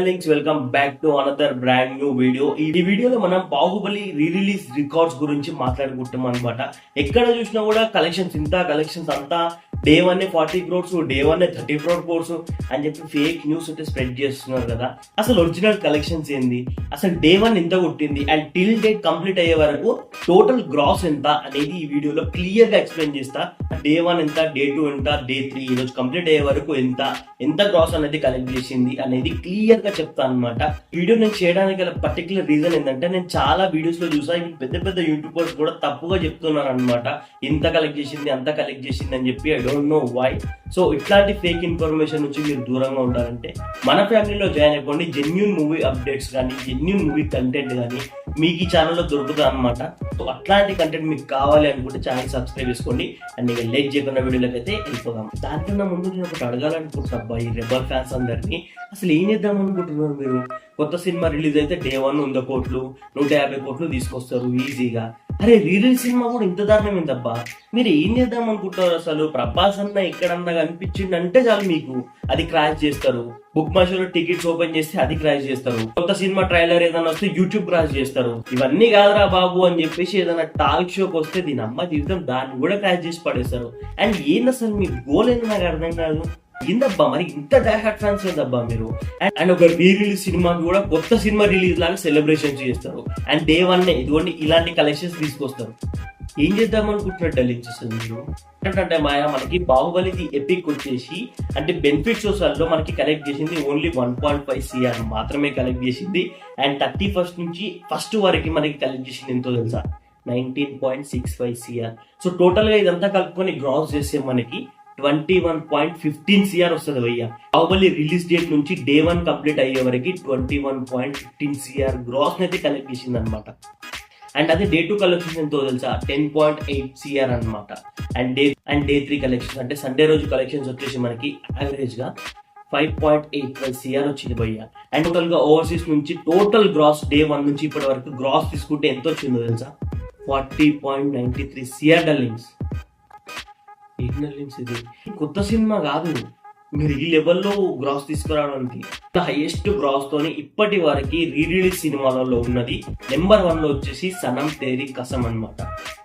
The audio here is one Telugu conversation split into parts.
Links welcome back to another brand new video. ఈ వీడియోలో మనం బాహుబలి రీ రిలీజ్ రికార్డ్స్ గురించి మాట్లాడుకుంటాం అనమాట. ఎక్కడ చూసినా కూడా కలెక్షన్స్ అంతా డే 1 40 crores, డే 1 34 crores అని చెప్పి ఫేక్ న్యూస్ అయితే స్ప్రెడ్ చేస్తున్నారు కదా. అసలు ఒరిజినల్ కలెక్షన్స్ ఏంది, అసలు డే 1 ఎంత కొట్టింది అండ్ టిల్ డేట్ కంప్లీట్ అయ్యే వరకు టోటల్ గ్రాస్ ఎంత అనేది ఈ వీడియోలో క్లియర్ గా ఎక్స్ప్లెయిన్ చేస్తా. డే 1 ఎంత, డే 2 ఎంత, డే 3 ఈ రోజు కంప్లీట్ అయ్యే వరకు ఎంత గ్రాస్ అనేది కలెక్ట్ చేసింది అనేది క్లియర్ గా చెప్తా అనమాట. వీడియో నేను చేయడానికి గల పర్టికులర్ రీజన్ ఏంటంటే, నేను చాలా వీడియోస్ లో చూసా పెద్ద పెద్ద యూట్యూబర్స్ కూడా తప్పుగా చెప్తున్నారు అనమాట. ఇంత కలెక్ట్ చేసింది అంత కలెక్ట్ చేసింది అని చెప్పి. I don't know why. So ఇట్లాంటి ఫేక్ ఇన్ఫర్మేషన్ నుంచి మీరు దూరంగా ఉండాలంటే మన ఫ్యామిలీలో జాయిన్ అయిపోండి. జెన్యూన్ మూవీ అప్డేట్స్ కానీ జెన్యూన్ మూవీ కంటెంట్ కానీ మీకు ఈ ఛానల్లో దొరుకుతుంది అనమాట. సో అట్లాంటి కంటెంట్ మీకు కావాలి అనుకుంటే ఛానల్ సబ్స్క్రైబ్ చేసుకోండి. అండ్ ఇక లేట్ చేయకుండా వీడియోలోకి అయితే వెళ్ళిపోదాం. దానికన్నా ముందు నేను ఒకటి అడగాలనుకుంటున్నా అబ్బాయి రెబల్ ఫ్యాన్స్ అందరినీ, అసలు ఏం చేద్దాం అనుకుంటున్నారు మీరు? కొత్త సినిమా రిలీజ్ అయితే డే 1 100 కోట్లు 150 కోట్లు తీసుకొస్తారు ఈజీగా. అరే రీరిలీజ్ సినిమా కూడా ఇంత దారుణం ఏందబ్బా? మీరు ఏం చేద్దాం అనుకుంటారు? అసలు ప్రభాస్ అన్న ఎక్కడన్నా కనిపించింది అంటే చాలు మీకు అది క్రాష్ చేస్తారు. బుక్ మై షోలో టికెట్స్ ఓపెన్ చేస్తే అది క్రాష్ చేస్తారు. కొత్త సినిమా ట్రైలర్ ఏదైనా వస్తే యూట్యూబ్ క్రాష్ చేస్తారు. ఇవన్నీ కాదురా బాబు అని చెప్పేసి ఏదైనా టాక్ షోకి వస్తే దీని అమ్మ జీవితం దాన్ని కూడా క్రాష్ చేసి పడేస్తారు. అండ్ ఏంది అసలు మీ గోల్ ఏంది నాకు అర్థం కాదు. ఏందబ్బా మరి ఇంత డైహార్డ్ ఫ్యాన్స్ ఏందబ్బా మీరు? అండ్ ఒక రీ రిలీజ్ సినిమా కూడా కొత్త సినిమా రిలీజ్ లాగా సెలబ్రేషన్ చేస్తారు. అండ్ డే 1 ఇదిగోండి ఇలాంటి కలెక్షన్స్ తీసుకొస్తారు. ఏం చేద్దాం అనుకుంటున్నట్టు డెలింగ్స్ అసలు మీరు అంటే మనకి బాహుబలిది ఎపిక్ వచ్చేసి అంటే బెనిఫిట్ షోస్లో మనకి కలెక్ట్ చేసింది ఓన్లీ 1.5 CR మాత్రమే కలెక్ట్ చేసింది. అండ్ 31st నుంచి 1st వరకు మనకి కలెక్ట్ చేసింది ఎంతో తెలుసా? 19.65 CR. సో టోటల్ గా ఇదంతా కలుపుకొని గ్రాస్ చేస్తే మనకి 21.15 CR వస్తుంది భయ్య. బాహుబలి రిలీజ్ డేట్ నుంచి డే 1 కంప్లీట్ అయ్యే వరకు 21.15 CR గ్రాస్ అయితే కలెక్ట్ చేసింది అనమాట. అండ్ అదే డే 2 కలెక్షన్స్ ఎంతో తెలుసా? 10.8 CR అనమాట. అండ్ డే 3 కలెక్షన్స్ అంటే సండే రోజు కలెక్షన్స్ వచ్చేసి మనకి యావరేజ్ గా 5.85 CR వచ్చింది భయ్య. అండ్ టోటల్ గా ఓవర్సీస్ నుంచి టోటల్ గ్రాస్ డే 1 నుంచి ఇప్పటి వరకు గ్రాస్ తీసుకుంటే ఎంత వచ్చిందో తెలుసా? 40.93 CR డల్లింగ్స్. ఇది కొత్త సినిమా కాదు, మీరు ఈ లెవెల్లో గ్రాస్ తీసుకురావడానికి హైయెస్ట్ గ్రాస్ తోని ఇప్పటి వరకు రీ రిలీజ్ సినిమాలలో ఉన్నది నెంబర్ 1 లో వచ్చేసి సనమ్ తేరీ కసమ్ అనమాట.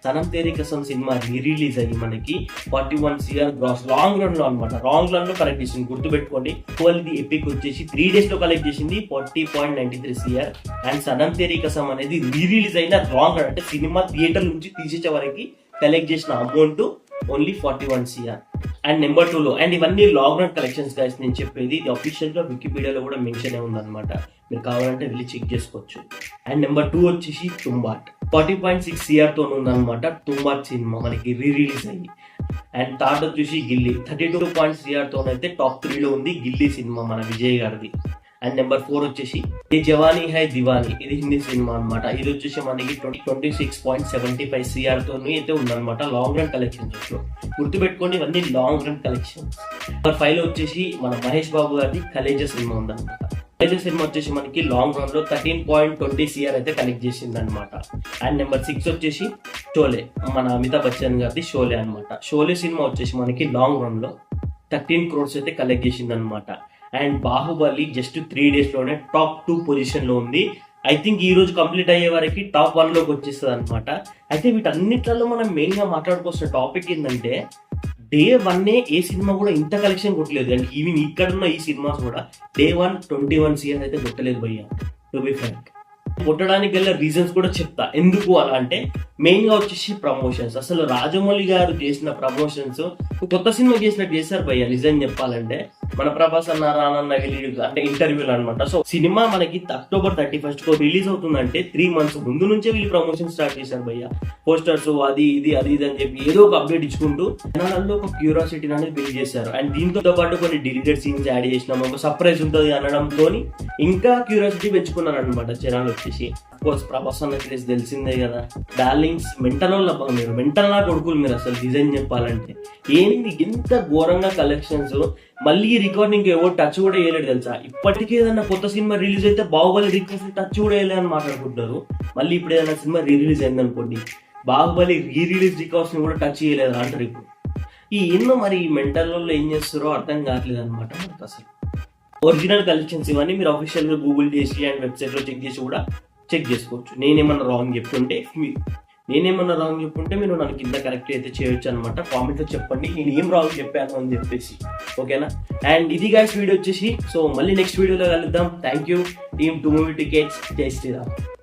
Sanam Theri Kasam cinema re release అయ్యి మనకి 41 CR గ్రాస్ లాంగ్ రన్ లో అనమాట. లాంగ్ రన్ లో కలెక్ట్ చేసింది గుర్తుపెట్టుకోండి. ది ఎపిక్ వచ్చేసి 3 days లో కలెక్ట్ చేసింది 40.93 CR. అండ్ సనమ్ తేరీ కసమ్ అనేది రీ రిలీజ్ అయిన లాంగ్ రన్ అంటే సినిమా థియేటర్ నుంచి తీసేసే వరకు కలెక్ట్ చేసిన amount only 41 CR. And number 2 లో అండ్ ఇవన్నీ లాంగ్ రన్ కలెక్షన్స్ గైస్. నేను చెప్పేది ఇది అఫీషియల్ గా వికీపీడియాలో కూడా మెన్షన్ అయి ఉందన్నమాట. మీరు కావాలంటే వెళ్ళి చెక్ చేసుకోవచ్చు. అండ్ నెంబర్ 2 వచ్చేసి తుంబాట్ 40.6 CR తో ఉందన్నమాట. తుంబాట్ సినిమా మనకి రీ రిలీజ్ అయ్యి. అండ్ థర్డ్ వచ్చేసి గిల్లీ 32 CR తోనైతే టాప్ 3 లో ఉంది గిల్లీ సినిమా మన విజయ్ గారిది. అండ్ నెంబర్ 4 వచ్చేసి ఏ జవానీ హై దివానీ, ఇది హిందీ సినిమా అనమాట. ఇది వచ్చేసి మనకి 26.75 CR తో అయితే ఉందన్నమాట లాంగ్ రన్ కలెక్షన్స్ లో. గుర్తుపెట్టుకోండి ఇవన్నీ లాంగ్ రన్ కలెక్షన్స్. నెంబర్ 5 లో వచ్చేసి మన మహేష్ బాబు గారిది కలేజా సినిమా ఉందన్నమాట. కలేజా సినిమా వచ్చేసి మనకి లాంగ్ రన్ లో 13.20 CR అయితే కలెక్ట్ చేసింది అనమాట. అండ్ నెంబర్ 6 వచ్చేసి షోలే, మన అమితాబ్ బచ్చన్ గారిది షోలే అనమాట. షోలే సినిమా వచ్చేసి మనకి లాంగ్ రన్ లో 13 crores అయితే కలెక్ట్ చేసింది అనమాట. అండ్ బాహుబలి జస్ట్ 3 days లోనే టాప్ 2 పొజిషన్ లో ఉంది. ఐ థింక్ ఈ రోజు కంప్లీట్ అయ్యే వరకు టాప్ 1 లోకి వచ్చేస్తుంది అనమాట. అయితే వీటన్నిట్లలో మనం మెయిన్ గా మాట్లాడుకోవాల్సిన టాపిక్ ఏంటంటే, డే 1 ఏ సినిమా కూడా ఇంత కలెక్షన్ కొట్టలేదు. అండ్ ఈవెన్ ఇక్కడ ఉన్న ఈ సినిమాస్ కూడా డే 1 21 CR అయితే కొట్టలేదు భయ్య. టు బి ఫ్రాంక్ కొట్టడానికి గల రీజన్స్ కూడా చెప్తా ఎందుకు అలా అంటే, మెయిన్ గా వచ్చేసి ప్రమోషన్స్. అసలు రాజమౌళి గారు చేసిన ప్రమోషన్స్ కొత్త సినిమా చేసినట్టు చేశారు భయ్య. నిజం చెప్పాలంటే మన ప్రభాస్ అన్న రానన్న అంటే ఇంటర్వ్యూలు అనమాట. సో సినిమా మనకి October 31st రిలీజ్ అవుతుందంటే 3 months ముందు నుంచే వీళ్ళు ప్రమోషన్ స్టార్ట్ చేశారు భయ్య. పోస్టర్స్ అది ఇది అని చెప్పి ఏదో ఒక అప్డేట్ ఇచ్చుకుంటూ జనాలలో ఒక క్యూరియాసిటీ అనేది బిల్డ్ చేశారు. అండ్ దీంతో పాటు కొన్ని డిలీటెడ్ సీన్స్ యాడ్ చేసినాము, ఒక సర్ప్రైజ్ ఉంటుంది అనడంతో ఇంకా క్యూరియాసిటీ పెంచుకున్నారు అనమాట జనాలు వచ్చేసి. కోర్స్ ప్రభాస్ అన్న క్రేజ్ తెలిసిందే కదా. డార్లింగ్స్ మెంటల్ మీరు మెంటల్ నా కొడుకులు మీరు. అసలు డిజైన్ చెప్పాలంటే ఏంది ఇంత ఘోరంగా కలెక్షన్స్. మళ్ళీ రికార్డింగ్ ఎవరు టచ్ కూడా వేయలేడు తెలుసా. ఇప్పటికే ఏదైనా కొత్త సినిమా రిలీజ్ అయితే బాహుబలి రికార్డ్ టచ్ కూడా వేయలేదు అని మాట్లాడుకుంటున్నారు. మళ్ళీ ఇప్పుడు ఏదైనా సినిమా రీ రిలీజ్ అయింది అనుకోండి, బాహుబలి రీ రిలీజ్ రికార్డ్స్ ని కూడా టచ్ చేయలేదు అంటారు. ఇప్పుడు ఈ ఎన్నో మరి మెంటల్ ఏం చేస్తారో అర్థం కావట్లేదు అనమాట మనకు అసలు. ఒరిజినల్ కలెక్షన్స్ ఇవన్నీ మీరు అఫీషియల్ గా గూగుల్ చేసి అండ్ వెబ్సైట్ లో చెక్ చేసి కూడా చెక్ చేసుకోవచ్చు. నేనేమన్నా రాంగ్ చెప్పుంటే మీరు నన్ను కింద కరెక్ట్ అయితే చేయొచ్చు అనమాట. కామెంట్ లో చెప్పండి నేను ఏం రాంగ్ చెప్పాను అని చెప్పేసి, ఓకేనా. అండ్ ఇది గైస్ వీడియో వచ్చేసి, సో మళ్ళీ నెక్స్ట్ వీడియోలో కలుద్దాం. Thank you team 2 Movie Tickets. జై శ్రీరామ్.